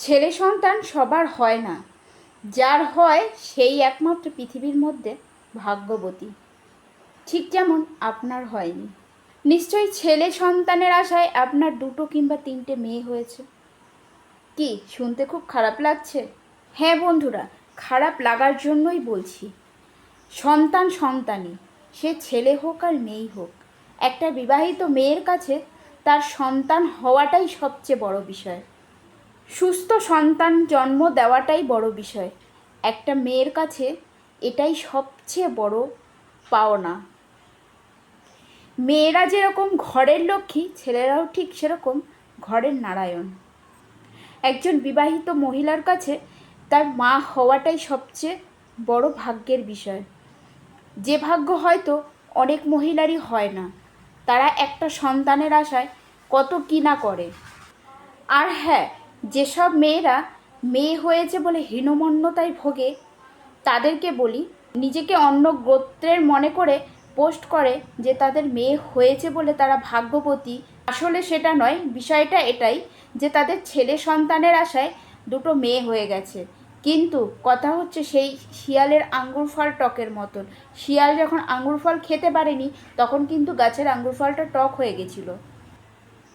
ছেলে সন্তান সবার হয় না, যার হয় সেই একমাত্র পৃথিবীর মধ্যে ভাগ্যবতী। ঠিক যেমন আপনার হয়নি। নিশ্চয়ই ছেলে সন্তানের আশায় আপনার 2টো কিংবা 3টে মেয়ে হয়েছে। কি শুনতে খুব খারাপ লাগছে? হ্যাঁ বন্ধুরা, খারাপ লাগার জন্যই বলছি। সন্তান সন্তানই, সে ছেলে হোক আর মেয়ে হোক, একটা বিবাহিত মেয়ের কাছে তার সন্তান হওয়াটাই সবচেয়ে বড় বিষয়। সুস্থ সন্তান জন্ম দেওয়াটাই বড় বিষয়। একটা মেয়ের কাছে এটাই সবচেয়ে বড় পাওনা। মেয়েরা যেরকম ঘরের লক্ষ্মী, ছেলেরাও ঠিক সেরকম ঘরের নারায়ণ। একজন বিবাহিত মহিলার কাছে তার মা হওয়াটাই সবচেয়ে বড় ভাগ্যের বিষয়, যে ভাগ্য হয়তো অনেক মহিলারই হয় না। তারা একটা সন্তানের আশায় কত কি না করে। আর হ্যাঁ, যেসব মেয়েরা মেয়ে হয়েছে বলে হীনমন্যতায় ভোগে, তাদেরকে বলি, নিজেকে অন্য গোত্রের মনে করে পোস্ট করে যে তাদের মেয়ে হয়েছে বলে তারা ভাগ্যবতী। আসলে সেটা নয়, বিষয়টা এটাই যে তাদের ছেলে সন্তানের আশায় 2টো মেয়ে হয়ে গেছে। কিন্তু কথা হচ্ছে, সেই শিয়ালের আঙ্গুর ফল টকের মতন। শিয়াল যখন আঙ্গুর ফল খেতে পারেনি, তখন কিন্তু গাছের আঙ্গুর ফলটা টক হয়ে গেছিলো।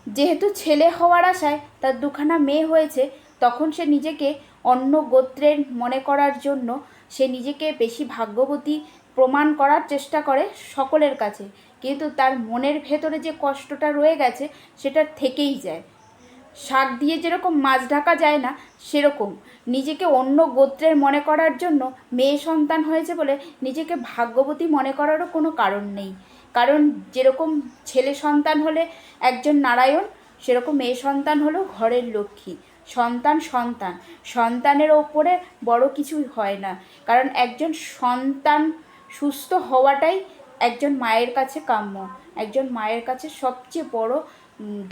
যেহেতু ছেলে হওয়ার আশায় তার 2খানা মেয়ে হয়েছে, তখন সে নিজেকে অন্য গোত্রের মনে করার জন্য সে নিজেকে বেশি ভাগ্যবতী প্রমাণ করার চেষ্টা করে সকলের কাছে। কিন্তু তার মনের ভেতরে যে কষ্টটা রয়ে গেছে, সেটা থেকেই যায়। শাক দিয়ে যেরকম মাছ ঢাকা যায় না, সেরকম নিজেকে অন্য গোত্রের মনে করার জন্য মেয়ে সন্তান হয়েছে বলে নিজেকে ভাগ্যবতী মনে করারও কোনো কারণ নেই। কারণ যেরকম ছেলে সন্তান হলে একজন নারায়ণ, সেরকম মেয়ে সন্তান হলো ঘরের লক্ষ্মী। সন্তান সন্তান, সন্তানের ওপরে বড় কিছু হয় না। কারণ একজন সন্তান সুস্থ হওয়াটাই একজন মায়ের কাছে কাম্য, একজন মায়ের কাছে সবচেয়ে বড়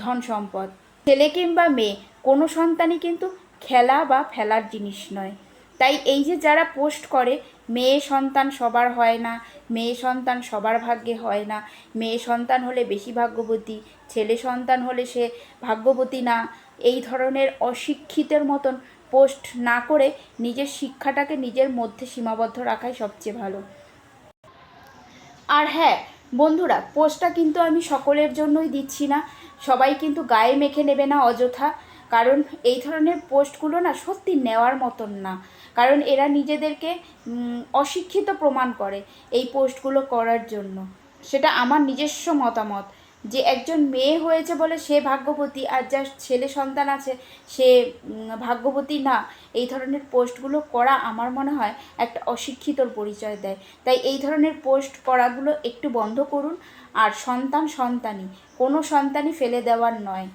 ধন সম্পদ। ছেলে কিংবা মেয়ে, কোনো সন্তানই কিন্তু খেলা বা ফেলার জিনিস নয়। তাই এই যে যারা পোস্ট করে মেয়ে সন্তান সবার হয় না, মেয়ে সন্তান সবার ভাগ্যে হয় না, মেয়ে সন্তান হলে বেশি ভাগ্যবতী, ছেলে সন্তান হলে সে ভাগ্যবতী না, এই ধরনের অশিক্ষিতের মতন পোস্ট না করে নিজের শিক্ষাটাকে নিজের মধ্যে সীমাবদ্ধ রাখাই সবচেয়ে ভালো। আর হ্যাঁ বন্ধুরা, পোস্টটা কিন্তু আমি সকলের জন্যই দিচ্ছি না। সবাই কিন্তু গায়ে মেখে নেবে না অযথা। কারণ এই ধরনের পোস্টগুলো না সত্যি নেওয়ার মতন না। কারণ এরা নিজেদেরকে অশিক্ষিত প্রমাণ করে এই পোস্টগুলো করার জন্য। সেটা আমার নিজস্ব মতামত যে একজন মেয়ে হয়েছে বলে সে ভাগ্যবতী, আর যার ছেলে সন্তান আছে সে ভাগ্যবতী না। এই ধরনের পোস্টগুলো করা আমার মনে হয় একটা অশিক্ষিতর পরিচয় দেয়। তাই এই ধরনের পোস্ট করাগুলো একটু বন্ধ করুন। আর সন্তান সন্তানই, কোনো সন্তানই ফেলে দেওয়ার নয়।